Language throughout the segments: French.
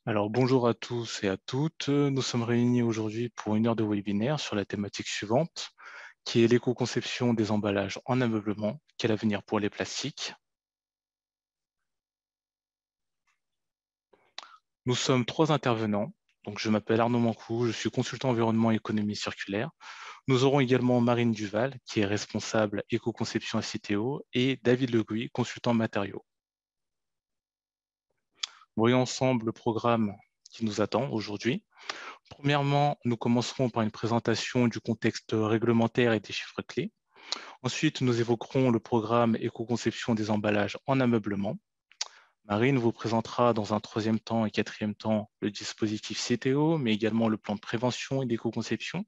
Alors, bonjour à tous et à toutes. Nous sommes réunis aujourd'hui pour une heure de webinaire sur la thématique suivante, qui est l'éco-conception des emballages en ameublement. Quel avenir pour les plastiques? Nous sommes trois intervenants. Donc, je m'appelle Arnaud Mancou, je suis consultant environnement et économie circulaire. Nous aurons également Marine Duval, qui est responsable éco-conception à Citeo, et David Legouy, consultant matériaux. Voyons ensemble le programme qui nous attend aujourd'hui. Premièrement, nous commencerons par une présentation du contexte réglementaire et des chiffres clés. Ensuite, nous évoquerons le programme éco-conception des emballages en ameublement. Marine vous présentera dans un troisième temps et quatrième temps le dispositif CTO, mais également le plan de prévention et d'éco-conception.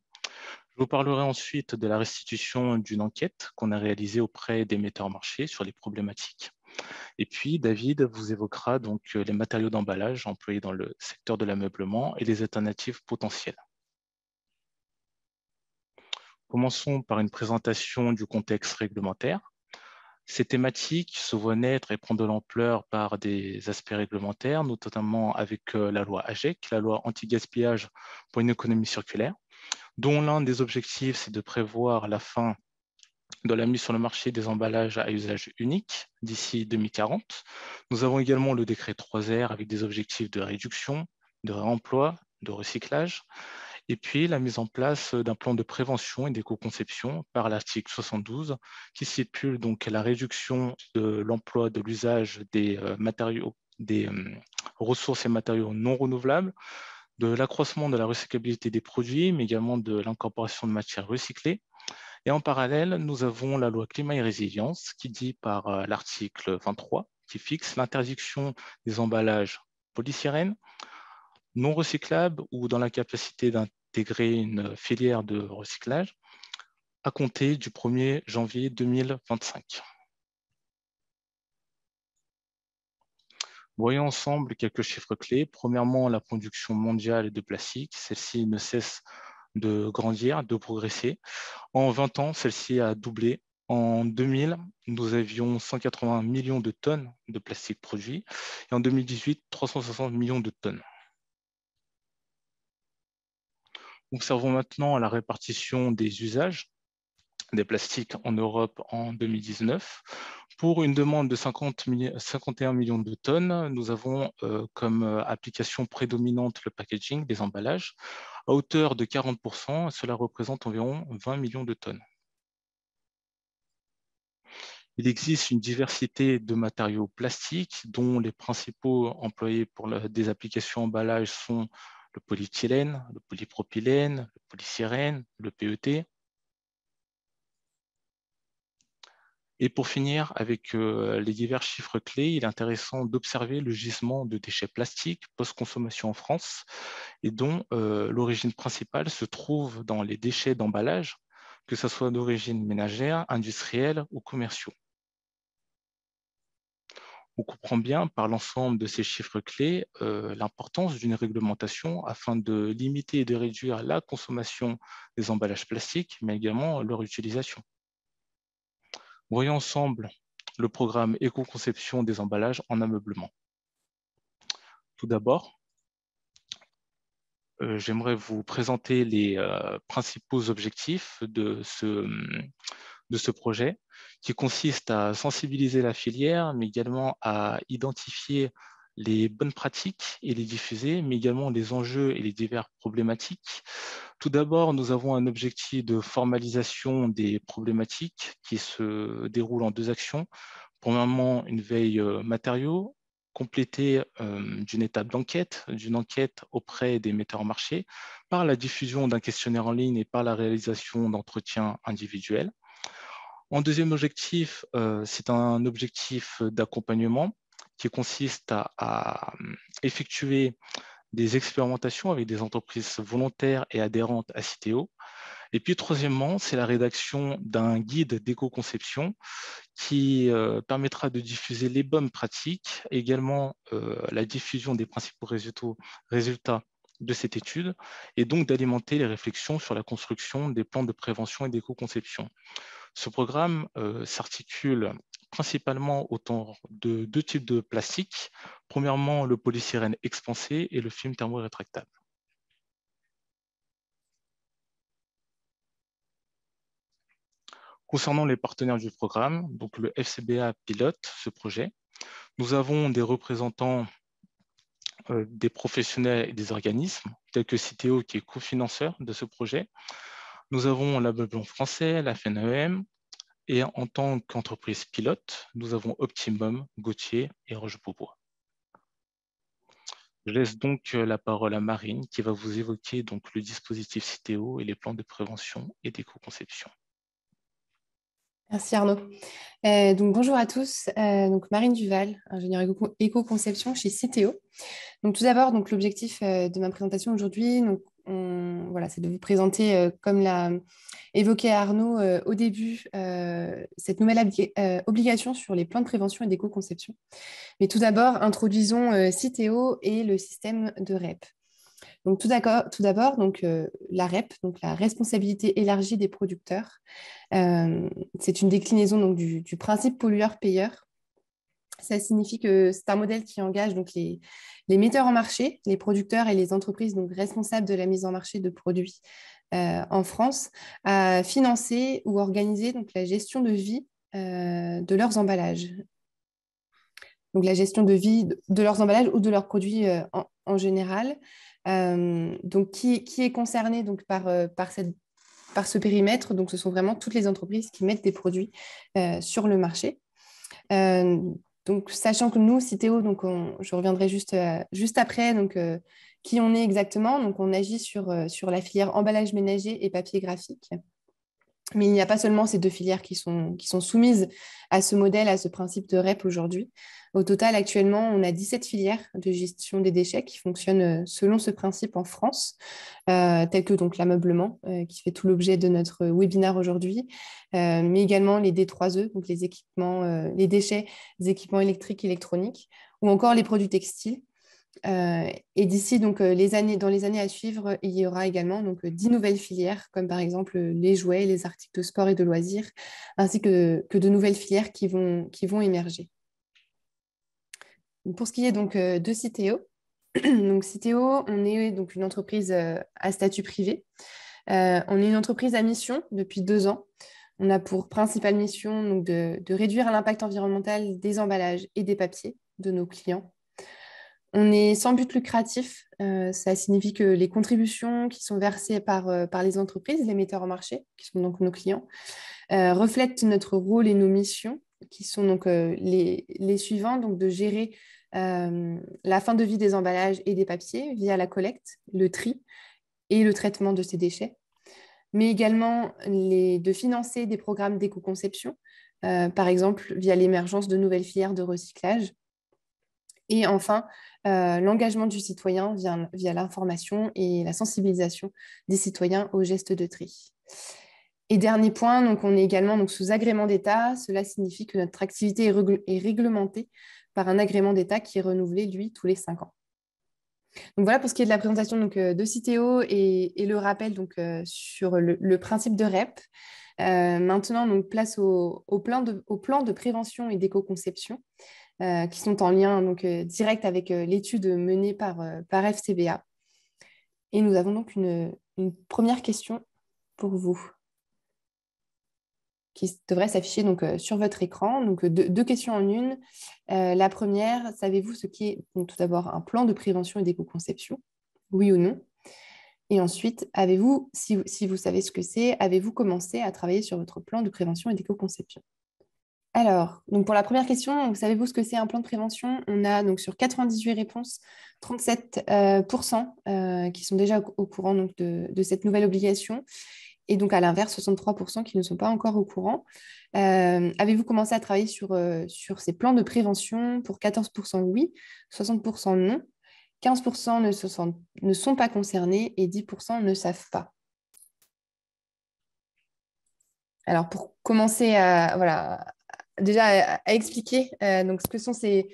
Je vous parlerai ensuite de la restitution d'une enquête qu'on a réalisée auprès des metteurs marchés sur les problématiques. Et puis, David vous évoquera donc les matériaux d'emballage employés dans le secteur de l'ameublement et les alternatives potentielles. Commençons par une présentation du contexte réglementaire. Ces thématiques se voient naître et prendre de l'ampleur par des aspects réglementaires, notamment avec la loi AGEC, la loi anti-gaspillage pour une économie circulaire, dont l'un des objectifs, c'est de prévoir la fin de la mise sur le marché des emballages à usage unique d'ici 2040. Nous avons également le décret 3R avec des objectifs de réduction, de réemploi, de recyclage, et puis la mise en place d'un plan de prévention et d'éco-conception par l'article 72 qui stipule donc la réduction de l'emploi de l'usage des matériaux, des ressources et matériaux non renouvelables, de l'accroissement de la recyclabilité des produits, mais également de l'incorporation de matières recyclées. Et en parallèle, nous avons la loi climat et résilience qui dit par l'article 23 qui fixe l'interdiction des emballages polystyrène non recyclables ou dans la capacité d'intégrer une filière de recyclage à compter du 1er janvier 2025. Voyons ensemble quelques chiffres clés. Premièrement, la production mondiale de plastique. Celle-ci ne cesse de grandir, de progresser. En 20 ans, celle-ci a doublé. En 2000, nous avions 180 millions de tonnes de plastique produit et en 2018, 360 millions de tonnes. Observons maintenant la répartition des usages des plastiques en Europe en 2019. Pour une demande de 51 millions de tonnes, nous avons comme application prédominante le packaging, des emballages, à hauteur de 40%, cela représente environ 20 millions de tonnes. Il existe une diversité de matériaux plastiques dont les principaux employés pour des applications emballage sont le polyéthylène, le polypropylène, le polystyrène, le PET. Et pour finir, avec les divers chiffres clés, il est intéressant d'observer le gisement de déchets plastiques post-consommation en France et dont l'origine principale se trouve dans les déchets d'emballage, que ce soit d'origine ménagère, industrielle ou commerciaux. On comprend bien par l'ensemble de ces chiffres clés l'importance d'une réglementation afin de limiter et de réduire la consommation des emballages plastiques, mais également leur utilisation. Voyons ensemble le programme éco-conception des emballages en ameublement. Tout d'abord, j'aimerais vous présenter les principaux objectifs de ce projet qui consiste à sensibiliser la filière, mais également à identifier les bonnes pratiques et les diffuser, mais également les enjeux et les diverses problématiques. Tout d'abord, nous avons un objectif de formalisation des problématiques qui se déroule en deux actions. Premièrement, une veille matériaux, complétée d'une étape d'enquête, d'une enquête auprès des metteurs en marché, par la diffusion d'un questionnaire en ligne et par la réalisation d'entretiens individuels. En deuxième objectif, c'est un objectif d'accompagnement qui consiste à effectuer des expérimentations avec des entreprises volontaires et adhérentes à Citeo. Et puis, troisièmement, c'est la rédaction d'un guide d'éco-conception qui permettra de diffuser les bonnes pratiques, également la diffusion des principaux résultats de cette étude, et donc d'alimenter les réflexions sur la construction des plans de prévention et d'éco-conception. Ce programme s'articule principalement autour de deux types de plastique. Premièrement, le polystyrène expansé et le film thermorétractable. Concernant les partenaires du programme, donc le FCBA pilote ce projet. Nous avons des représentants des professionnels et des organismes, tels que Citeo qui est cofinanceur de ce projet. Nous avons la Blanc français, la FNEM, et en tant qu'entreprise pilote, nous avons Optimum, Gauthier et Roche-Beaubois. Je laisse donc la parole à Marine qui va vous évoquer donc le dispositif Citeo et les plans de prévention et d'éco-conception. Merci Arnaud. Donc, bonjour à tous. Donc, Marine Duval, ingénieure éco-conception chez Citeo. Donc, tout d'abord, l'objectif de ma présentation aujourd'hui, voilà, c'est de vous présenter, comme l'a évoqué Arnaud au début, cette nouvelle obligation sur les plans de prévention et d'éco-conception. Mais tout d'abord, introduisons Citeo et le système de REP. Donc, tout d'abord, la REP, donc la responsabilité élargie des producteurs, c'est une déclinaison donc, du principe pollueur-payeur. Ça signifie que c'est un modèle qui engage donc, les metteurs en marché, les producteurs et les entreprises donc, responsables de la mise en marché de produits en France à financer ou organiser donc, la gestion de vie de leurs emballages. Donc la gestion de vie de leurs emballages ou de leurs produits en général. Donc qui est concerné donc, par ce périmètre? Donc ce sont vraiment toutes les entreprises qui mettent des produits sur le marché. Donc sachant que nous, Citeo, je reviendrai juste après, qui on est exactement. Donc on agit sur la filière emballage ménager et papier graphique. Mais il n'y a pas seulement ces deux filières qui sont soumises à ce modèle, à ce principe de REP aujourd'hui. Au total, actuellement, on a 17 filières de gestion des déchets qui fonctionnent selon ce principe en France, telles que donc l'ameublement, qui fait tout l'objet de notre webinaire aujourd'hui, mais également les D3E, donc les équipements, les déchets, les équipements électriques, électroniques, ou encore les produits textiles. Et d'ici dans les années à suivre, il y aura également 10 nouvelles filières, comme par exemple les jouets, les articles de sport et de loisirs, ainsi que de nouvelles filières qui vont émerger. Pour ce qui est de Citeo, donc Citeo, on est donc une entreprise à statut privé. On est une entreprise à mission depuis 2 ans. On a pour principale mission de réduire l'impact environnemental des emballages et des papiers de nos clients. On est sans but lucratif. Ça signifie que les contributions qui sont versées par les entreprises, les metteurs en marché, qui sont donc nos clients, reflètent notre rôle et nos missions, qui sont les suivants, donc de gérer la fin de vie des emballages et des papiers via la collecte, le tri et le traitement de ces déchets, mais également de financer des programmes d'éco-conception, par exemple via l'émergence de nouvelles filières de recyclage. Et enfin, l'engagement du citoyen via l'information et la sensibilisation des citoyens aux gestes de tri. Et dernier point, on est également sous agrément d'État. Cela signifie que notre activité est réglementée par un agrément d'État qui est renouvelé, lui, tous les 5 ans. Donc voilà pour ce qui est de la présentation de Citeo et le rappel sur le principe de REP. Maintenant, place au plan de prévention et d'éco-conception qui sont en lien direct avec l'étude menée par FCBA. Et nous avons donc une première question pour vous qui devrait s'afficher sur votre écran. Donc, deux questions en une. La première, savez-vous ce qui est tout d'abord un plan de prévention et d'éco-conception? Oui ou non? Et ensuite, si vous savez ce que c'est, avez-vous commencé à travailler sur votre plan de prévention et d'éco-conception? Alors, pour la première question, savez-vous ce que c'est un plan de prévention? On a sur 98 réponses, 37% qui sont déjà au courant de cette nouvelle obligation. Et donc, à l'inverse, 63% qui ne sont pas encore au courant. Avez-vous commencé à travailler sur ces plans de prévention? Pour 14% oui, 60% non, 15% ne sont pas concernés et 10% ne savent pas. Alors, pour commencer déjà à expliquer ce que sont ces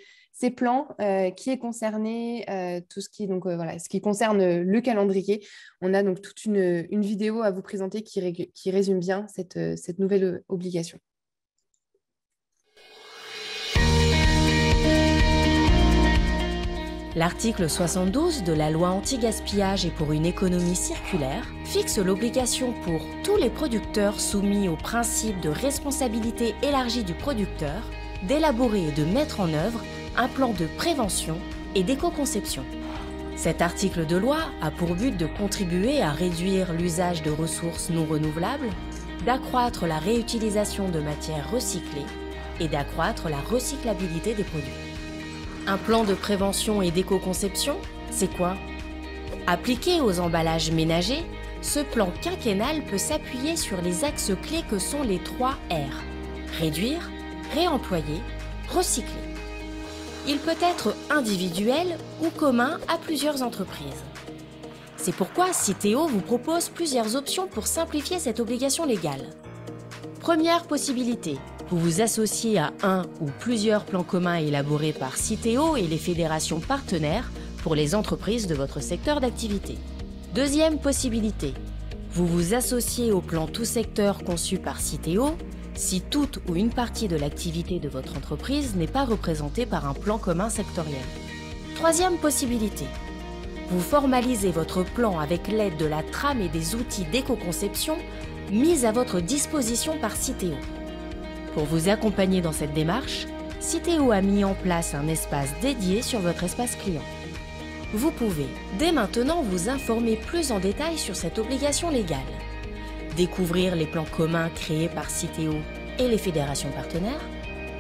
plans, qui est concerné, tout ce qui est ce qui concerne le calendrier. On a toute une vidéo à vous présenter qui résume bien cette nouvelle obligation. L'article 72 de la loi anti-gaspillage et pour une économie circulaire fixe l'obligation pour tous les producteurs soumis au principe de responsabilité élargie du producteur d'élaborer et de mettre en œuvre un plan de prévention et d'éco-conception. Cet article de loi a pour but de contribuer à réduire l'usage de ressources non renouvelables, d'accroître la réutilisation de matières recyclées et d'accroître la recyclabilité des produits. Un plan de prévention et d'éco-conception, c'est quoi? Appliqué aux emballages ménagers, ce plan quinquennal peut s'appuyer sur les axes clés que sont les 3 R. Réduire, réemployer, recycler. Il peut être individuel ou commun à plusieurs entreprises. C'est pourquoi Citeo vous propose plusieurs options pour simplifier cette obligation légale. Première possibilité, vous vous associez à un ou plusieurs plans communs élaborés par Citeo et les fédérations partenaires pour les entreprises de votre secteur d'activité. Deuxième possibilité, vous vous associez au plan tout secteur conçu par Citeo si toute ou une partie de l'activité de votre entreprise n'est pas représentée par un plan commun sectoriel. Troisième possibilité, vous formalisez votre plan avec l'aide de la trame et des outils d'éco-conception mis à votre disposition par Citeo. Pour vous accompagner dans cette démarche, Citeo a mis en place un espace dédié sur votre espace client. Vous pouvez dès maintenant vous informer plus en détail sur cette obligation légale, découvrir les plans communs créés par Citeo et les fédérations partenaires,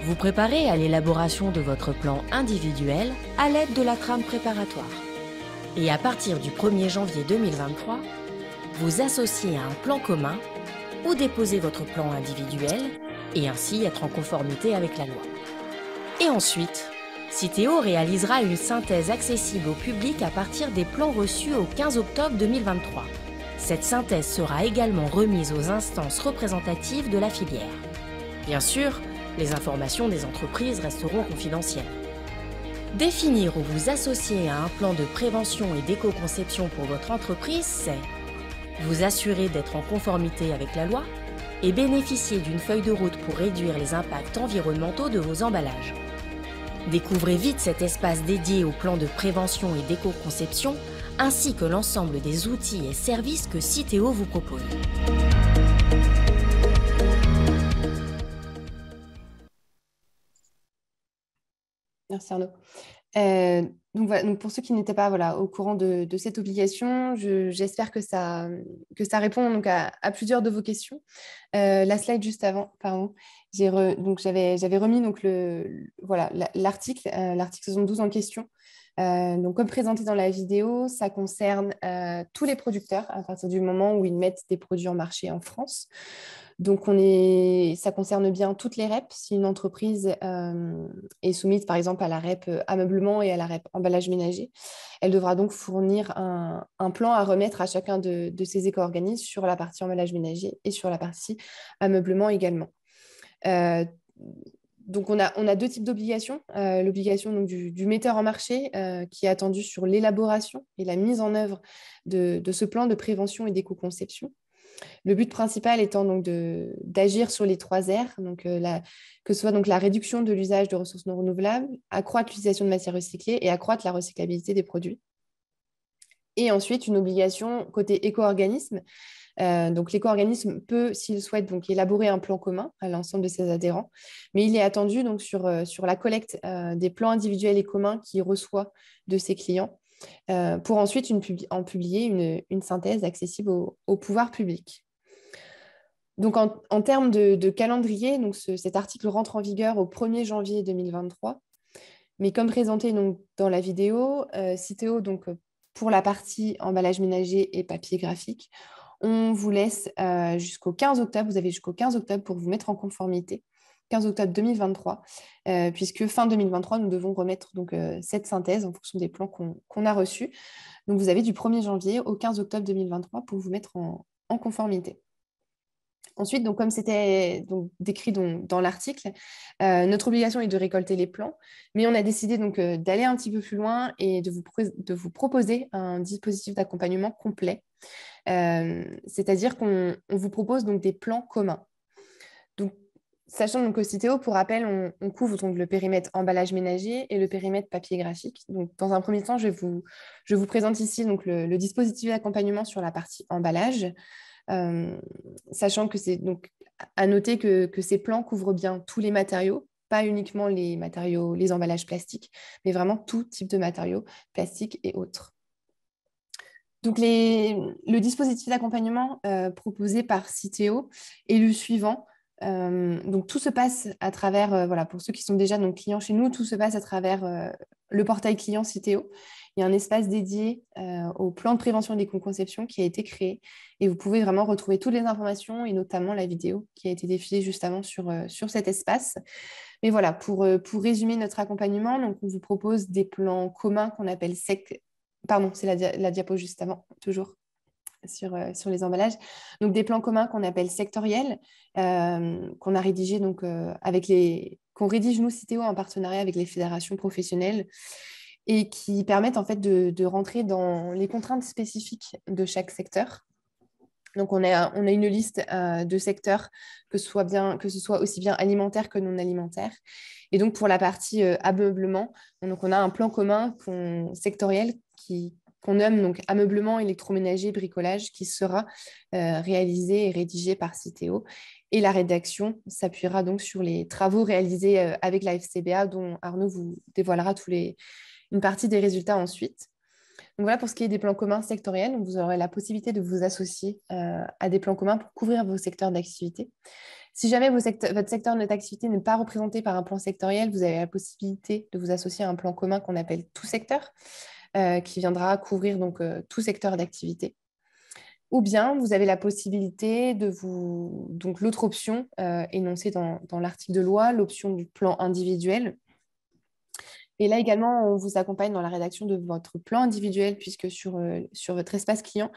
vous préparer à l'élaboration de votre plan individuel à l'aide de la trame préparatoire. Et à partir du 1er janvier 2023, vous associer à un plan commun ou déposer votre plan individuel et ainsi être en conformité avec la loi. Et ensuite, Citeo réalisera une synthèse accessible au public à partir des plans reçus au 15 octobre 2023. Cette synthèse sera également remise aux instances représentatives de la filière. Bien sûr, les informations des entreprises resteront confidentielles. Définir ou vous associer à un plan de prévention et d'éco-conception pour votre entreprise, c'est vous assurer d'être en conformité avec la loi et bénéficier d'une feuille de route pour réduire les impacts environnementaux de vos emballages. Découvrez vite cet espace dédié au plan de prévention et d'éco-conception ainsi que l'ensemble des outils et services que Citeo vous propose. Merci Arnaud. Donc, voilà, donc pour ceux qui n'étaient pas au courant de cette obligation, j'espère que ça répond donc à plusieurs de vos questions. La slide juste avant, pardon, j'avais remis donc l'article 72 en question. Donc, comme présenté dans la vidéo, ça concerne tous les producteurs à partir du moment où ils mettent des produits en marché en France. Donc, ça concerne bien toutes les REP. Si une entreprise est soumise, par exemple, à la REP ameublement et à la REP emballage ménager, elle devra donc fournir un plan à remettre à chacun de ces éco-organismes sur la partie emballage ménager et sur la partie ameublement également. Donc, on a deux types d'obligations. L'obligation donc, du metteur en marché qui est attendue sur l'élaboration et la mise en œuvre de ce plan de prévention et d'éco-conception. Le but principal étant donc d'agir sur les 3 R, donc que ce soit donc la réduction de l'usage de ressources non renouvelables, accroître l'utilisation de matières recyclées et accroître la recyclabilité des produits. Et ensuite, une obligation côté éco-organisme. Donc, l'éco-organisme peut, s'il souhaite, donc, élaborer un plan commun à l'ensemble de ses adhérents, mais il est attendu donc, sur la collecte des plans individuels et communs qu'il reçoit de ses clients pour ensuite en publier une synthèse accessible au pouvoir public. Donc, en termes de calendrier, donc cet article rentre en vigueur au 1er janvier 2023. Mais comme présenté donc, dans la vidéo, Citeo, donc, pour la partie emballage ménager et papier graphique, on vous laisse jusqu'au 15 octobre. Vous avez jusqu'au 15 octobre pour vous mettre en conformité. 15 octobre 2023, puisque fin 2023, nous devons remettre donc, cette synthèse en fonction des plans qu'on a reçus. Donc, vous avez du 1er janvier au 15 octobre 2023 pour vous mettre en conformité. Ensuite, donc, comme c'était donc, décrit dans l'article, notre obligation est de récolter les plans, mais on a décidé donc, d'aller un petit peu plus loin et de vous proposer un dispositif d'accompagnement complet. C'est-à-dire qu'on vous propose donc, des plans communs. Donc, Sachant donc, que Citeo, pour rappel, on couvre donc, le périmètre emballage ménager et le périmètre papier graphique. Donc, dans un premier temps, je vous présente ici donc, le dispositif d'accompagnement sur la partie emballage, sachant que c'est donc à noter que ces plans couvrent bien tous les matériaux, pas uniquement les matériaux, les emballages plastiques, mais vraiment tout type de matériaux, plastiques et autres. Donc, le dispositif d'accompagnement proposé par Citeo est le suivant. Donc, tout se passe à travers, voilà, pour ceux qui sont déjà donc, clients chez nous, tout se passe à travers le portail client Citeo. Il y a un espace dédié au plan de prévention des conceptions qui a été créé et vous pouvez vraiment retrouver toutes les informations et notamment la vidéo qui a été diffusée juste avant sur cet espace. Mais voilà, pour résumer notre accompagnement, donc on vous propose des plans communs qu'on appelle SEC. Pardon, c'est la diapo juste avant, toujours sur les emballages. Donc, des plans communs qu'on appelle sectoriels, qu'on a rédigés donc, qu'on rédige nous, Citeo, en partenariat avec les fédérations professionnelles et qui permettent en fait de rentrer dans les contraintes spécifiques de chaque secteur. Donc, on a une liste de secteurs, que ce soit aussi bien alimentaire que non alimentaire. Et donc, pour la partie ameublement, donc on a un plan commun sectoriel qu'on nomme donc ameublement, électroménager, bricolage, qui sera réalisé et rédigé par Citeo. Et la rédaction s'appuiera donc sur les travaux réalisés avec la FCBA, dont Arnaud vous dévoilera une partie des résultats ensuite. Donc voilà pour ce qui est des plans communs sectoriels. Donc vous aurez la possibilité de vous associer à des plans communs pour couvrir vos secteurs d'activité. Si jamais votre secteur d'activité n'est pas représenté par un plan sectoriel, vous avez la possibilité de vous associer à un plan commun qu'on appelle tout secteur, qui viendra couvrir donc, tout secteur d'activité. Ou bien vous avez la possibilité donc l'autre option énoncée dans l'article de loi, l'option du plan individuel. Et là également, on vous accompagne dans la rédaction de votre plan individuel, puisque sur votre espace client,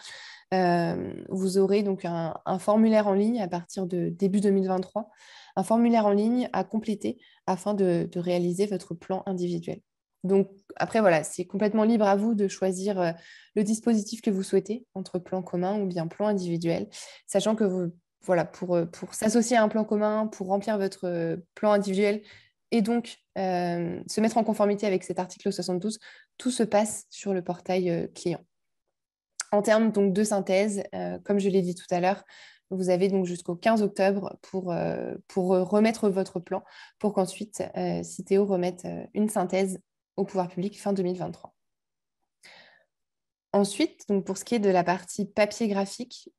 vous aurez donc un formulaire en ligne à partir de début 2023, un formulaire en ligne à compléter afin de réaliser votre plan individuel. Donc après, voilà, c'est complètement libre à vous de choisir le dispositif que vous souhaitez, entre plan commun ou bien plan individuel, sachant que voilà, pour s'associer à un plan commun, pour remplir votre plan individuel, et donc se mettre en conformité avec cet article 72, tout se passe sur le portail client. En termes donc, de synthèse, comme je l'ai dit tout à l'heure, vous avez donc jusqu'au 15 octobre pour remettre votre plan, pour qu'ensuite Citeo remette une synthèse au pouvoir public fin 2023. Ensuite, donc, pour ce qui est de la partie papier graphique,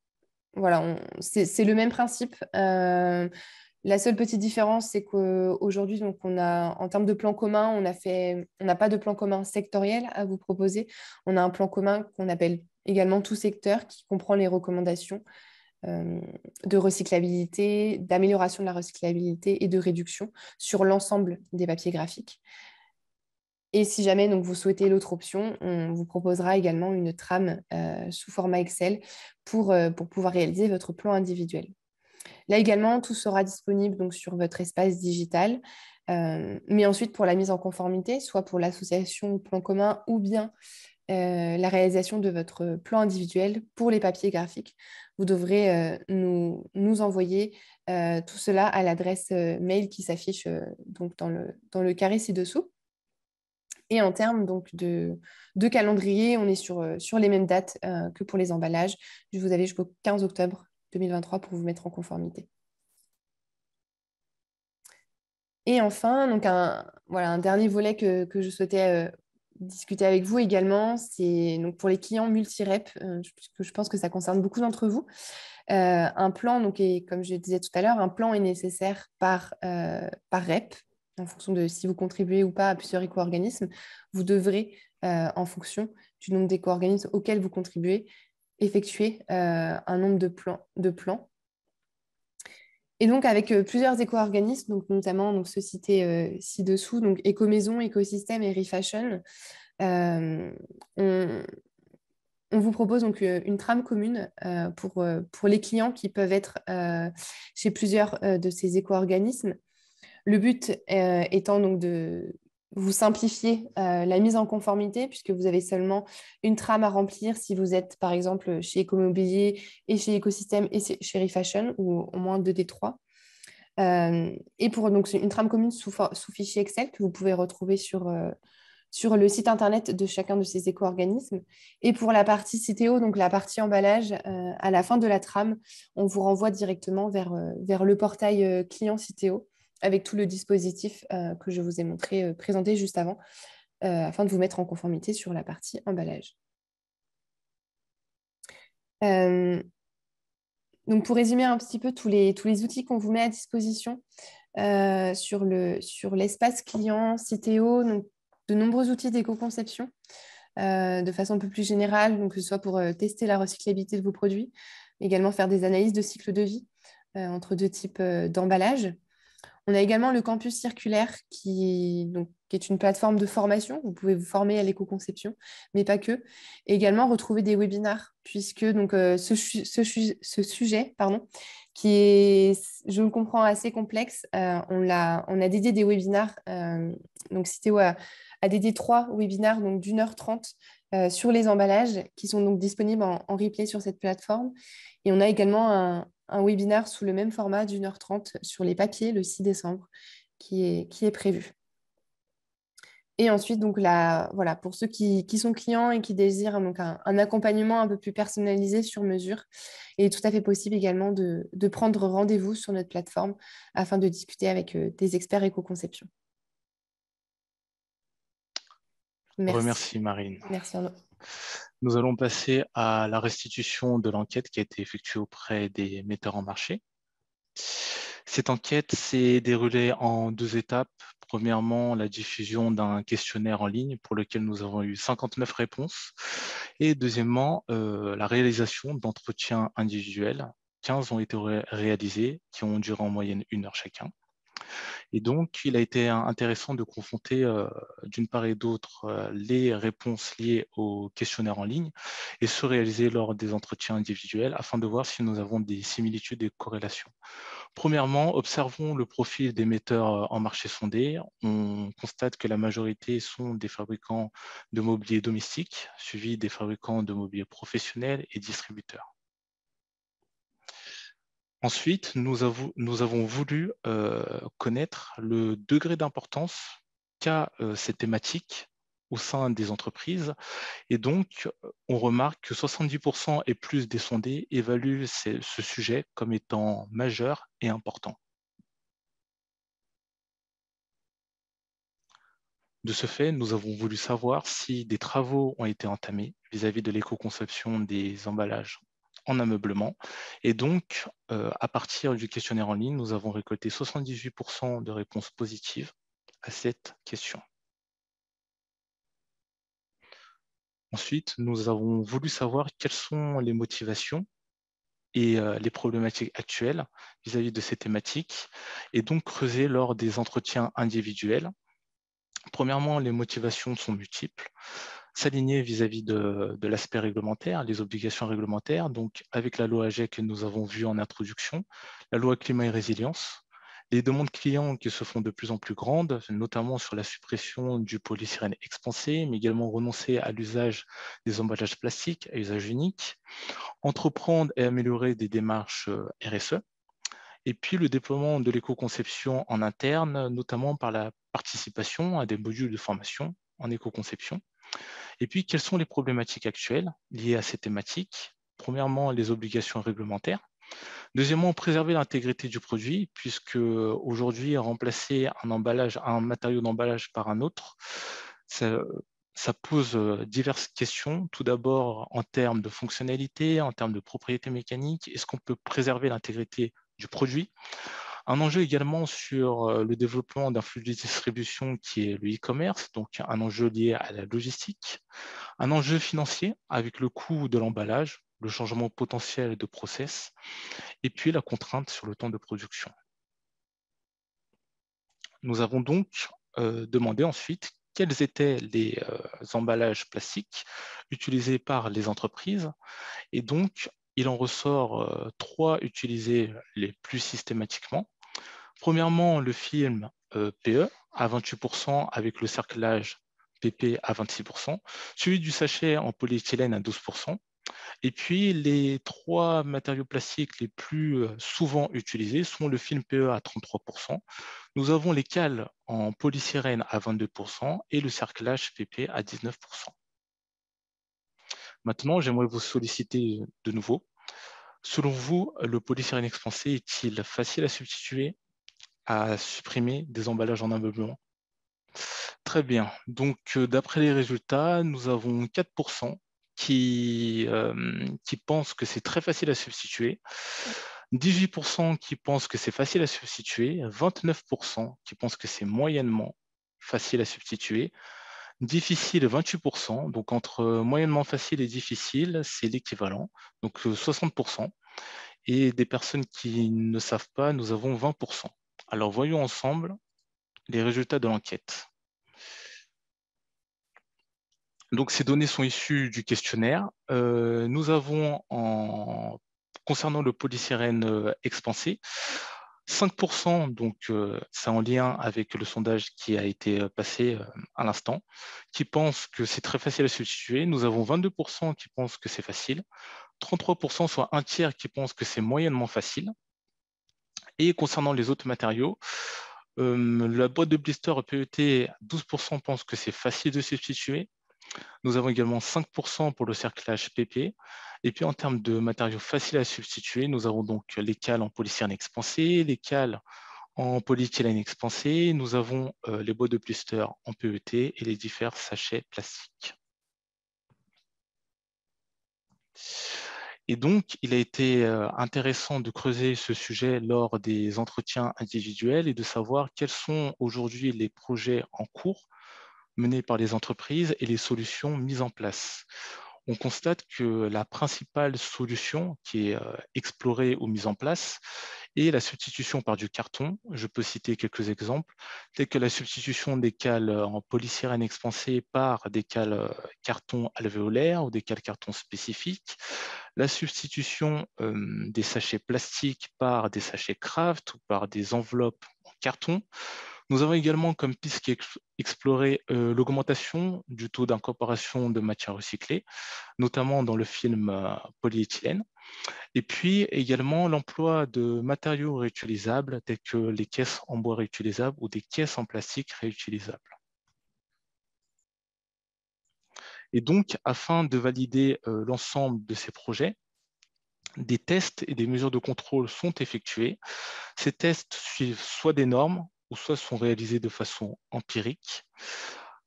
voilà, c'est le même principe. La seule petite différence, c'est qu'aujourd'hui, en termes de plan commun, on n'a pas de plan commun sectoriel à vous proposer. On a un plan commun qu'on appelle également tout secteur, qui comprend les recommandations de recyclabilité, d'amélioration de la recyclabilité et de réduction sur l'ensemble des papiers graphiques. Et si jamais donc, vous souhaitez l'autre option, on vous proposera également une trame sous format Excel pour pouvoir réaliser votre plan individuel. Là également, tout sera disponible donc, sur votre espace digital. Mais ensuite, pour la mise en conformité, soit pour l'association plan commun ou bien la réalisation de votre plan individuel pour les papiers graphiques, vous devrez nous envoyer tout cela à l'adresse mail qui s'affiche donc dans le carré ci-dessous. Et en termes donc, de calendrier, on est sur les mêmes dates que pour les emballages. Vous avez jusqu'au 15 octobre 2023 pour vous mettre en conformité. Et enfin, donc un dernier volet que je souhaitais discuter avec vous également, c'est donc pour les clients multi-rep, puisque je pense que ça concerne beaucoup d'entre vous. Un plan, donc, comme je le disais tout à l'heure, un plan est nécessaire par rep, en fonction de si vous contribuez ou pas à plusieurs éco-organismes. Vous devrez, en fonction du nombre d'éco-organismes auxquels vous contribuez, effectuer un nombre de plans. Et donc, avec plusieurs éco-organismes, donc notamment donc, ceux cités ci-dessous, donc Écomaison, Écosystème et Refashion, on vous propose donc une trame commune pour les clients qui peuvent être chez plusieurs de ces éco-organismes. Le but étant donc de vous simplifier la mise en conformité, puisque vous avez seulement une trame à remplir si vous êtes, par exemple, chez Ecomobilier et chez Écosystème et chez Refashion, ou au moins 2 des 3. Et pour donc, une trame commune sous fichier Excel que vous pouvez retrouver sur le site internet de chacun de ces éco-organismes. Et pour la partie CTO, donc la partie emballage, à la fin de la trame, on vous renvoie directement vers le portail client CTO avec tout le dispositif que je vous ai présenté juste avant, afin de vous mettre en conformité sur la partie emballage. Donc, pour résumer un petit peu tous les outils qu'on vous met à disposition sur l'espace client, CTO, donc de nombreux outils d'éco-conception de façon un peu plus générale, donc que ce soit pour tester la recyclabilité de vos produits, également faire des analyses de cycle de vie entre deux types d'emballage. On a également le campus circulaire qui est une plateforme de formation. Vous pouvez vous former à l'éco-conception, mais pas que. Et également retrouver des webinars, puisque ce sujet, qui est, je le comprends, assez complexe, on a dédié des webinars. Donc, Citeo a dédié 3 webinars donc d'1h30 sur les emballages qui sont donc disponibles en replay sur cette plateforme. Et on a également un webinaire sous le même format d'1h30 sur les papiers le 6 décembre qui est prévu. Et ensuite, donc voilà, pour ceux qui sont clients et qui désirent donc un accompagnement un peu plus personnalisé sur mesure, il est tout à fait possible également de prendre rendez-vous sur notre plateforme afin de discuter avec des experts éco-conception. Merci Marine. Merci Arnaud. Nous allons passer à la restitution de l'enquête qui a été effectuée auprès des metteurs en marché. Cette enquête s'est déroulée en 2 étapes. Premièrement, la diffusion d'un questionnaire en ligne pour lequel nous avons eu 59 réponses. Et deuxièmement, la réalisation d'entretiens individuels. 15 ont été réalisés, qui ont duré en moyenne 1 heure chacun. Et donc, il a été intéressant de confronter d'une part et d'autre les réponses liées au questionnaire en ligne et se réaliser lors des entretiens individuels afin de voir si nous avons des similitudes et corrélations. Premièrement, observons le profil des metteurs en marché sondé. On constate que la majorité sont des fabricants de mobilier domestique, suivis des fabricants de mobilier professionnel et distributeurs. Ensuite, nous avons voulu connaître le degré d'importance qu'a cette thématique au sein des entreprises. Et donc, on remarque que 70% et plus des sondés évaluent ce sujet comme étant majeur et important. De ce fait, nous avons voulu savoir si des travaux ont été entamés vis-à-vis de l'éco-conception des emballages en ameublement. Et donc, à partir du questionnaire en ligne, nous avons récolté 78% de réponses positives à cette question. Ensuite, nous avons voulu savoir quelles sont les motivations et les problématiques actuelles vis-à-vis de ces thématiques et donc creuser lors des entretiens individuels. Premièrement, les motivations sont multiples. S'aligner vis-à-vis de l'aspect réglementaire, les obligations réglementaires, donc avec la loi AGEC que nous avons vue en introduction, la loi climat et résilience, les demandes clients qui se font de plus en plus grandes, notamment sur la suppression du polystyrène expansé, mais également renoncer à l'usage des emballages plastiques à usage unique, entreprendre et améliorer des démarches RSE, et puis le déploiement de l'éco-conception en interne, notamment par la participation à des modules de formation en éco-conception. Et puis, quelles sont les problématiques actuelles liées à ces thématiques? Premièrement, les obligations réglementaires. Deuxièmement, préserver l'intégrité du produit, puisque aujourd'hui, remplacer un matériau d'emballage par un autre, ça pose diverses questions. Tout d'abord, en termes de fonctionnalité, en termes de propriété mécanique, est-ce qu'on peut préserver l'intégrité du produit? Un enjeu également sur le développement d'un flux de distribution qui est le e-commerce, donc un enjeu lié à la logistique. Un enjeu financier avec le coût de l'emballage, le changement potentiel de process, et puis la contrainte sur le temps de production. Nous avons donc demandé ensuite quels étaient les emballages plastiques utilisés par les entreprises. Et donc, il en ressort 3 utilisés les plus systématiquement. Premièrement, le film PE à 28% avec le cerclage PP à 26%, suivi du sachet en polyéthylène à 12%, Et puis, les 3 matériaux plastiques les plus souvent utilisés sont le film PE à 33%. Nous avons les cales en polystyrène à 22% et le cerclage PP à 19%. Maintenant, j'aimerais vous solliciter de nouveau. Selon vous, le polystyrène expansé est-il facile à substituer, à supprimer des emballages en ameublement? Très bien. Donc, d'après les résultats, nous avons 4% qui pensent que c'est très facile à substituer, 18% qui pensent que c'est facile à substituer, 29% qui pensent que c'est moyennement facile à substituer, difficile 28%, donc entre moyennement facile et difficile, c'est l'équivalent, donc 60%. Et des personnes qui ne savent pas, nous avons 20%. Alors, voyons ensemble les résultats de l'enquête. Donc, ces données sont issues du questionnaire. Nous avons, concernant le polystyrène expansé, 5%, donc c'est en lien avec le sondage qui a été passé à l'instant, qui pensent que c'est très facile à substituer. Nous avons 22% qui pensent que c'est facile, 33%, soit un tiers, qui pensent que c'est moyennement facile. Et concernant les autres matériaux, la boîte de blister PET, 12% pensent que c'est facile de substituer. Nous avons également 5% pour le cerclage PP. Et puis en termes de matériaux faciles à substituer, nous avons donc les cales en polystyrène expansé, les cales en polyéthylène expansé, nous avons les boîtes de blister en PET et les divers sachets plastiques. Et donc, il a été intéressant de creuser ce sujet lors des entretiens individuels et de savoir quels sont aujourd'hui les projets en cours menés par les entreprises et les solutions mises en place. On constate que la principale solution qui est explorée ou mise en place est la substitution par du carton. Je peux citer quelques exemples, tels que la substitution des cales en polystyrène expansé par des cales carton alvéolaires ou des cales carton spécifiques, la substitution des sachets plastiques par des sachets Kraft ou par des enveloppes en carton. Nous avons également comme piste qui est explorée l'augmentation du taux d'incorporation de matières recyclées, notamment dans le film polyéthylène. Et puis également l'emploi de matériaux réutilisables tels que les caisses en bois réutilisables ou des caisses en plastique réutilisables. Et donc, afin de valider l'ensemble de ces projets, des tests et des mesures de contrôle sont effectués. Ces tests suivent soit des normes ou soit sont réalisés de façon empirique.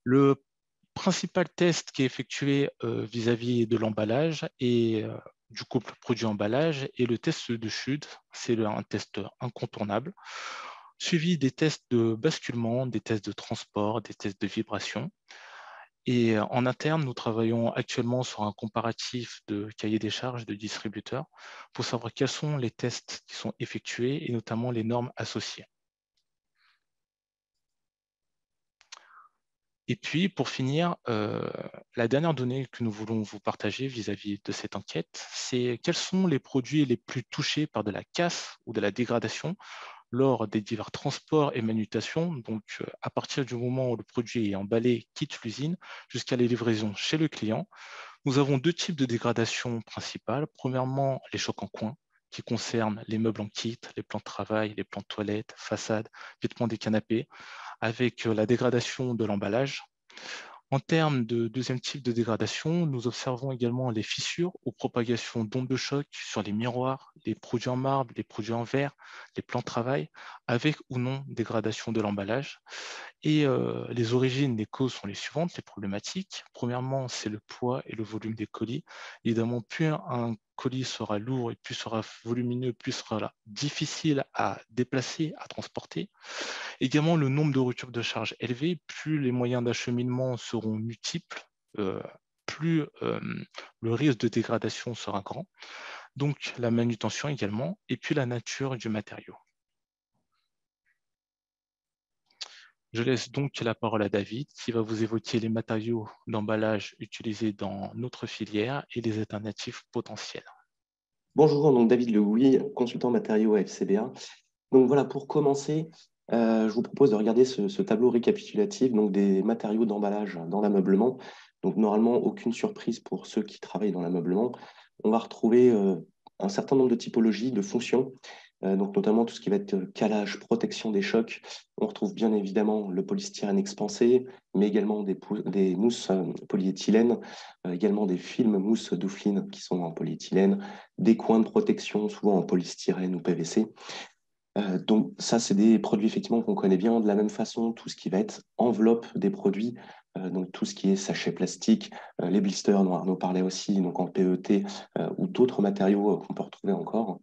Le principal test qui est effectué vis-à-vis de l'emballage et du couple produit-emballage est le test de chute. C'est un test incontournable, suivi des tests de basculement, des tests de transport, des tests de vibration. Et en interne, nous travaillons actuellement sur un comparatif de cahier des charges de distributeurs pour savoir quels sont les tests qui sont effectués et notamment les normes associées. Et puis, pour finir, la dernière donnée que nous voulons vous partager vis-à-vis de cette enquête, c'est quels sont les produits les plus touchés par de la casse ou de la dégradation lors des divers transports et manipulations, donc à partir du moment où le produit est emballé, quitte l'usine, jusqu'à la livraison chez le client. Nous avons 2 types de dégradation principales. Premièrement, les chocs en coin, qui concernent les meubles en kit, les plans de travail, les plans de toilettes, façades, vêtements des canapés, avec la dégradation de l'emballage. En termes de deuxième type de dégradation, nous observons également les fissures ou propagations d'ondes de choc sur les miroirs, les produits en marbre, les produits en verre, les plans de travail, avec ou non dégradation de l'emballage. Et les origines, les causes sont les suivantes, les problématiques. Premièrement, c'est le poids et le volume des colis. Évidemment, plus un colis sera lourd et plus sera volumineux, plus sera difficile à déplacer, à transporter. Également, le nombre de ruptures de charge élevé, plus les moyens d'acheminement seront multiples, plus le risque de dégradation sera grand. Donc, la manutention également, et puis la nature du matériau. Je laisse donc la parole à David qui va vous évoquer les matériaux d'emballage utilisés dans notre filière et les alternatives potentielles. Bonjour, donc David Legouy, consultant matériaux à FCBA. Donc voilà, pour commencer, je vous propose de regarder ce tableau récapitulatif donc des matériaux d'emballage dans l'ameublement. Donc normalement, aucune surprise pour ceux qui travaillent dans l'ameublement. On va retrouver un certain nombre de typologies, de fonctions, donc notamment tout ce qui va être calage, protection des chocs. On retrouve bien évidemment le polystyrène expansé, mais également des mousses polyéthylène, également des films mousses Doufline qui sont en polyéthylène, des coins de protection souvent en polystyrène ou PVC. Donc ça, c'est des produits effectivement qu'on connaît bien. De la même façon, tout ce qui va être enveloppe des produits, donc tout ce qui est sachet plastique, les blisters dont Arnaud parlait aussi, donc en PET ou d'autres matériaux qu'on peut retrouver encore.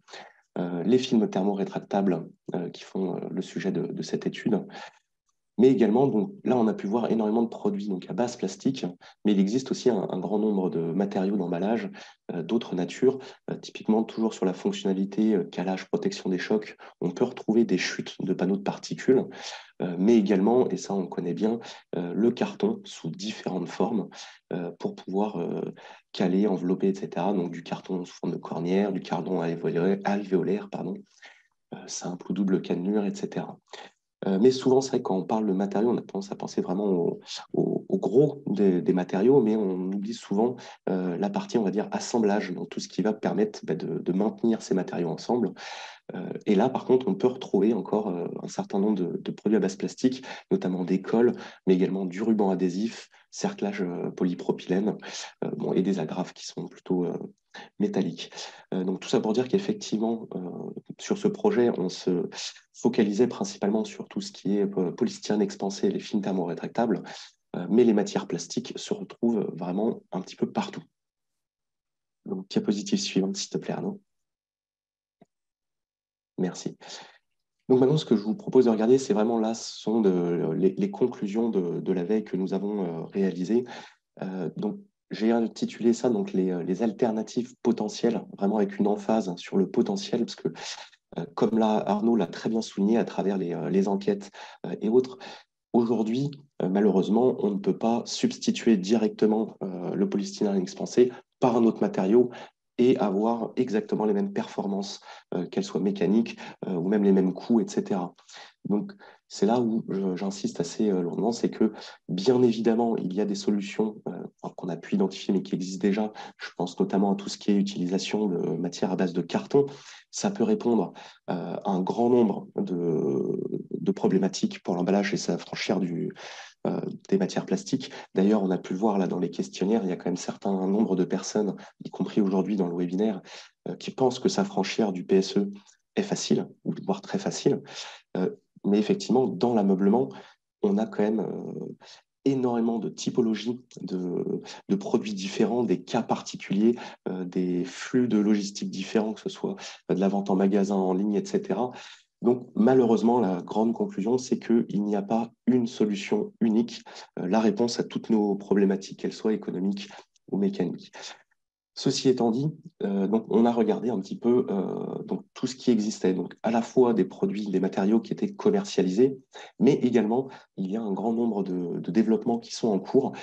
Les films thermorétractables qui font le sujet de cette étude. Mais également, donc, là, on a pu voir énormément de produits donc, à base plastique, mais il existe aussi un grand nombre de matériaux d'emballage d'autres natures. Typiquement, toujours sur la fonctionnalité calage, protection des chocs, on peut retrouver des chutes de panneaux de particules, mais également, et ça on connaît bien, le carton sous différentes formes pour pouvoir caler, envelopper, etc. Donc du carton sous forme de cornière, du carton alvéolaire, pardon, simple ou double cannelure, etc. Mais souvent, c'est vrai, quand on parle de matériaux, on a tendance à penser vraiment au gros des matériaux, mais on oublie souvent la partie, on va dire, assemblage, donc tout ce qui va permettre de maintenir ces matériaux ensemble. Et là, par contre, on peut retrouver encore un certain nombre de produits à base plastique, notamment des colles, mais également du ruban adhésif, cerclage polypropylène, bon, et des agrafes qui sont plutôt métalliques. Donc tout ça pour dire qu'effectivement, sur ce projet, on se focalisait principalement sur tout ce qui est polystyrène expansé et les films thermorétractables, mais les matières plastiques se retrouvent vraiment un petit peu partout. Donc, diapositive suivante, s'il te plaît, Arnaud. Merci. Donc maintenant, ce que je vous propose de regarder, c'est vraiment là, ce sont les conclusions de la veille que nous avons réalisées. Donc, j'ai intitulé ça donc, les alternatives potentielles, vraiment avec une emphase sur le potentiel, parce que comme là, Arnaud l'a très bien souligné à travers les enquêtes et autres, aujourd'hui, malheureusement, on ne peut pas substituer directement le polystyrène expansé par un autre matériau et avoir exactement les mêmes performances, qu'elles soient mécaniques ou même les mêmes coûts, etc. Donc, c'est là où j'insiste assez lourdement, c'est que bien évidemment, il y a des solutions qu'on a pu identifier mais qui existent déjà. Je pense notamment à tout ce qui est utilisation de matières à base de carton. Ça peut répondre à un grand nombre de problématiques pour l'emballage et s'affranchir des matières plastiques. D'ailleurs, on a pu le voir là dans les questionnaires, il y a quand même certain nombre de personnes, y compris aujourd'hui dans le webinaire, qui pensent que s'affranchir du PSE est facile, ou voire très facile. Mais effectivement, dans l'ameublement, on a quand même énormément de typologies de produits différents, des cas particuliers, des flux de logistique différents, que ce soit de la vente en magasin, en ligne, etc. Donc, malheureusement, la grande conclusion, c'est qu'il n'y a pas une solution unique, la réponse à toutes nos problématiques, qu'elles soient économiques ou mécaniques. Ceci étant dit, donc on a regardé un petit peu donc tout ce qui existait, donc à la fois des produits, des matériaux qui étaient commercialisés, mais également il y a un grand nombre de développements qui sont en cours.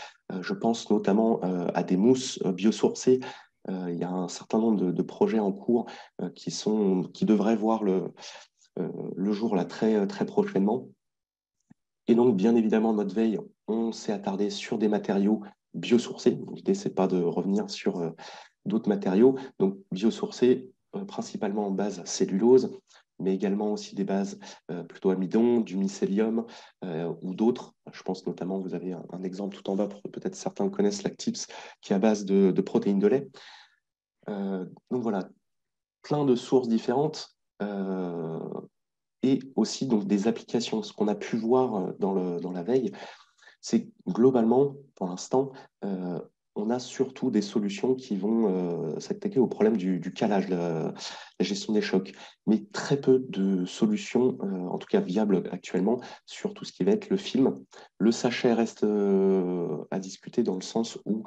Je pense notamment à des mousses biosourcées. Il y a un certain nombre de projets en cours qui devraient voir le jour là très prochainement. Et donc, bien évidemment, notre veille, on s'est attardé sur des matériaux biosourcés. L'idée, ce n'est pas de revenir sur d'autres matériaux. Donc, biosourcés, principalement en base cellulose, mais également aussi des bases plutôt amidon, du mycélium ou d'autres. Je pense notamment, vous avez un exemple tout en bas, peut-être certains connaissent Lactips, qui est à base de protéines de lait. Donc voilà, plein de sources différentes. Et aussi donc des applications. Ce qu'on a pu voir dans la veille, c'est globalement, pour l'instant, on a surtout des solutions qui vont s'attaquer au problème du calage, la gestion des chocs, mais très peu de solutions, en tout cas viables actuellement, sur tout ce qui va être le film. Le sachet reste à discuter dans le sens où,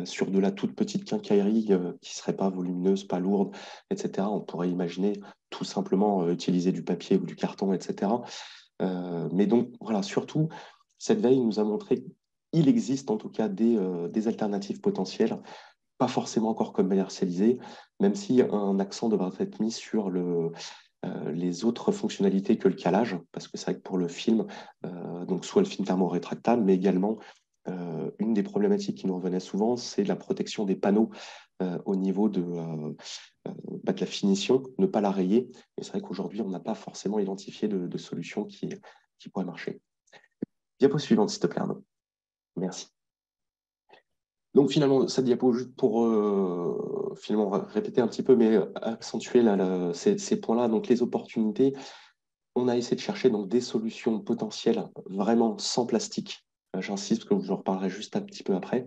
sur de la toute petite quincaillerie qui ne serait pas volumineuse, pas lourde, etc., on pourrait imaginer tout simplement utiliser du papier ou du carton, etc. Mais donc, voilà, surtout, cette veille nous a montré qu'il existe en tout cas des alternatives potentielles, pas forcément encore commercialisées, même si un accent devra être mis sur les autres fonctionnalités que le calage, parce que c'est vrai que pour le film, donc soit le film thermorétractable, mais également une des problématiques qui nous revenait souvent, c'est la protection des panneaux au niveau de la finition, ne pas la rayer. Et c'est vrai qu'aujourd'hui, on n'a pas forcément identifié de solution qui pourrait marcher. Diapo suivante, s'il te plaît, Arnaud. Merci. Donc finalement, cette diapo, juste pour finalement répéter un petit peu, mais accentuer ces points-là, donc les opportunités, on a essayé de chercher donc, des solutions potentielles vraiment sans plastique. J'insiste parce que je en reparlerai juste un petit peu après.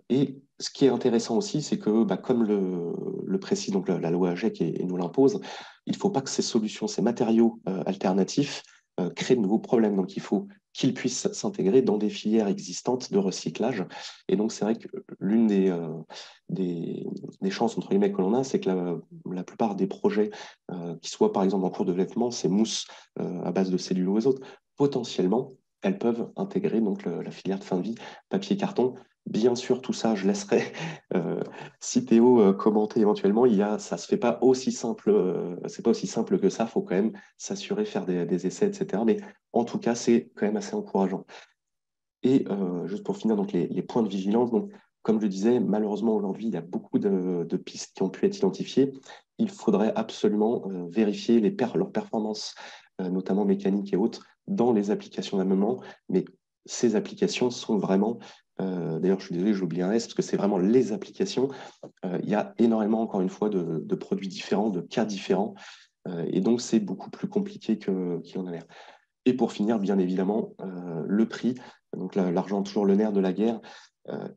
Et ce qui est intéressant aussi, c'est que comme le précise donc, la loi AGEC et nous l'impose, il ne faut pas que ces solutions, ces matériaux alternatifs créent de nouveaux problèmes. Donc il faut qu'ils puissent s'intégrer dans des filières existantes de recyclage. Et donc c'est vrai que l'une des chances entre guillemets que l'on a, c'est que la plupart des projets qui soient par exemple en cours de développement, ces mousses à base de cellulose et autres, potentiellement, elles peuvent intégrer donc la filière de fin de vie papier carton. Bien sûr, tout ça, je laisserai Citeo commenter éventuellement. Ça se fait pas aussi simple, c'est pas aussi simple que ça. Il faut quand même s'assurer, faire des essais, etc. Mais en tout cas, c'est quand même assez encourageant. Et juste pour finir, donc les points de vigilance. Donc, comme je disais, malheureusement aujourd'hui, il y a beaucoup de pistes qui ont pu être identifiées. Il faudrait absolument vérifier leurs performances, notamment mécaniques et autres, dans les applications d'armement. Mais ces applications sont vraiment, d'ailleurs, je suis désolé, j'ai oublié un S, parce que c'est vraiment les applications. Il y a énormément, encore une fois, de produits différents, de cas différents. Et donc, c'est beaucoup plus compliqué qu'il en a l'air. Et pour finir, bien évidemment, le prix. Donc l'argent, toujours le nerf de la guerre.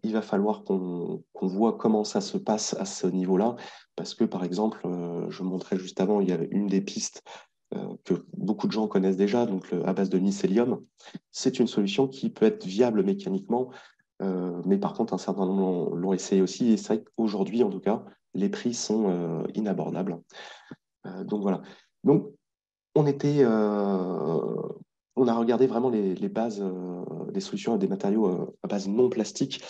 Il va falloir qu'on voit comment ça se passe à ce niveau-là. Parce que, par exemple, je montrais juste avant, il y avait une des pistes que beaucoup de gens connaissent déjà, donc à base de mycélium. C'est une solution qui peut être viable mécaniquement, mais par contre, un certain nombre l'ont essayé aussi. Et c'est vrai qu'aujourd'hui, en tout cas, les prix sont inabordables. Donc voilà. Donc, on a regardé vraiment les bases, des solutions à des matériaux à base non plastique.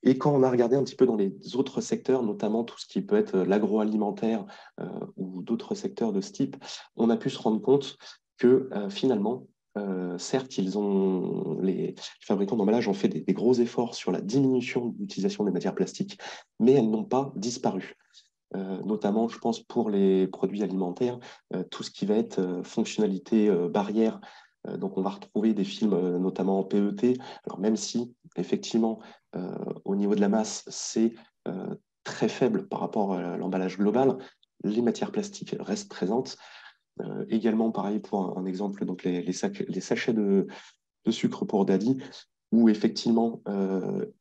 Et quand on a regardé un petit peu dans les autres secteurs, notamment tout ce qui peut être l'agroalimentaire ou d'autres secteurs de ce type, on a pu se rendre compte que finalement, certes, les fabricants d'emballage ont fait des gros efforts sur la diminution de l'utilisation des matières plastiques, mais elles n'ont pas disparu. Notamment, je pense, pour les produits alimentaires, tout ce qui va être fonctionnalité barrière. Donc, on va retrouver des films, notamment en PET. Alors, même si, effectivement, au niveau de la masse, c'est très faible par rapport à l'emballage global, les matières plastiques restent présentes. Également, pareil, pour un exemple, donc les sachets de sucre pour Daddy, où effectivement,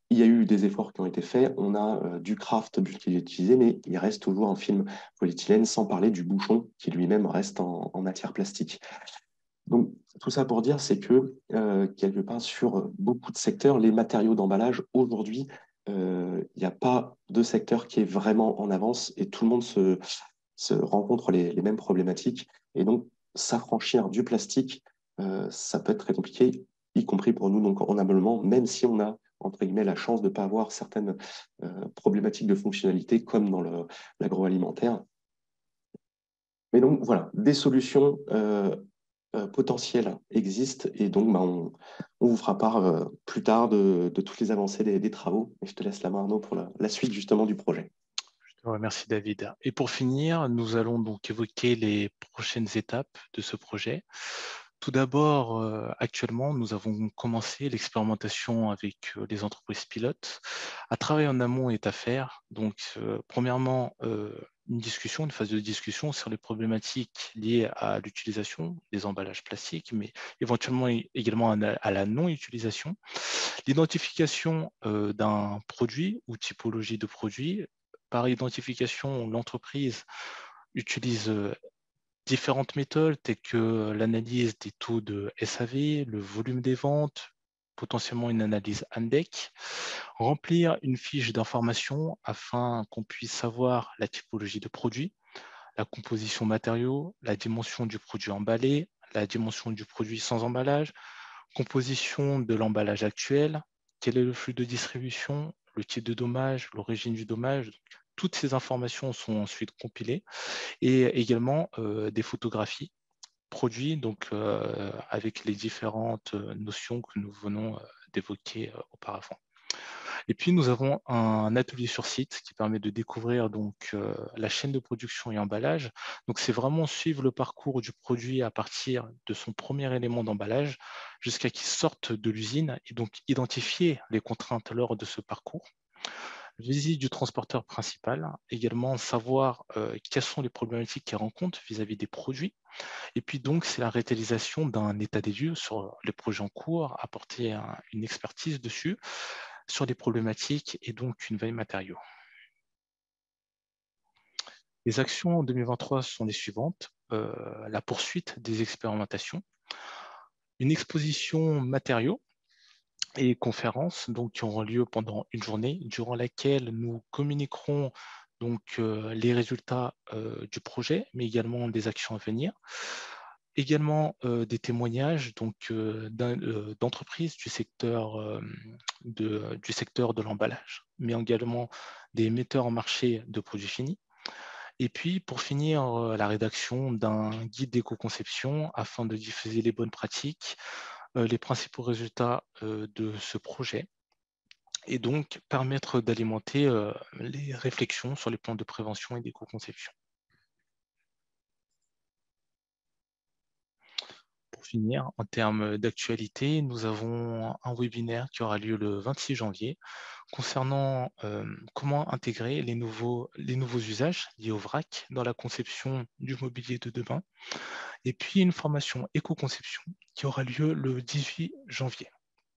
il y a eu des efforts qui ont été faits. On a du Kraft qui est utilisé, mais il reste toujours un film polyéthylène, sans parler du bouchon qui lui-même reste en matière plastique. Donc, tout ça pour dire, c'est que quelque part, sur beaucoup de secteurs, les matériaux d'emballage, aujourd'hui, il n'y a pas de secteur qui est vraiment en avance et tout le monde se rencontre les mêmes problématiques. Et donc, s'affranchir du plastique, ça peut être très compliqué, y compris pour nous donc en ameublement, même si on a, entre guillemets, la chance de ne pas avoir certaines problématiques de fonctionnalité comme dans l'agroalimentaire. Mais donc, voilà, des solutions potentielles existent et donc on vous fera part plus tard de toutes les avancées des travaux. Et je te laisse la main, Arnaud, pour la suite justement du projet. Je te remercie, David. Et pour finir, nous allons donc évoquer les prochaines étapes de ce projet. Tout d'abord, actuellement, nous avons commencé l'expérimentation avec les entreprises pilotes. Un travail en amont est à faire. Donc, premièrement, une phase de discussion sur les problématiques liées à l'utilisation des emballages plastiques, mais éventuellement également à la non-utilisation. L'identification d'un produit ou typologie de produit. Par identification, l'entreprise utilise différentes méthodes telles que l'analyse des taux de SAV, le volume des ventes, potentiellement une analyse INDEC, remplir une fiche d'information afin qu'on puisse savoir la typologie de produit, la composition matériaux, la dimension du produit emballé, la dimension du produit sans emballage, composition de l'emballage actuel, quel est le flux de distribution, le type de dommage, l'origine du dommage. Toutes ces informations sont ensuite compilées et également des photographies produits donc, avec les différentes notions que nous venons d'évoquer auparavant. Et puis, nous avons un atelier sur site qui permet de découvrir donc, la chaîne de production et emballage. Donc, c'est vraiment suivre le parcours du produit à partir de son premier élément d'emballage jusqu'à qu'il sorte de l'usine et donc identifier les contraintes lors de ce parcours. Visite du transporteur principal, également savoir quelles sont les problématiques qu'il rencontre vis-à-vis des produits. Et puis donc, c'est la réalisation d'un état des lieux sur les projets en cours, apporter une expertise dessus, sur les problématiques et donc une veille matériaux. Les actions en 2023 sont les suivantes. La poursuite des expérimentations, une exposition matériaux et conférences donc, qui auront lieu pendant une journée, durant laquelle nous communiquerons donc, les résultats du projet, mais également des actions à venir. Également des témoignages d'entreprises du secteur de l'emballage, mais également des metteurs en marché de produits finis. Et puis, pour finir, la rédaction d'un guide d'éco-conception afin de diffuser les bonnes pratiques, les principaux résultats de ce projet, et donc permettre d'alimenter les réflexions sur les plans de prévention et d'éco-conception. Pour finir, en termes d'actualité, nous avons un webinaire qui aura lieu le 26 janvier concernant comment intégrer les nouveaux usages liés au vrac dans la conception du mobilier de demain. Et puis une formation éco-conception qui aura lieu le 18 janvier.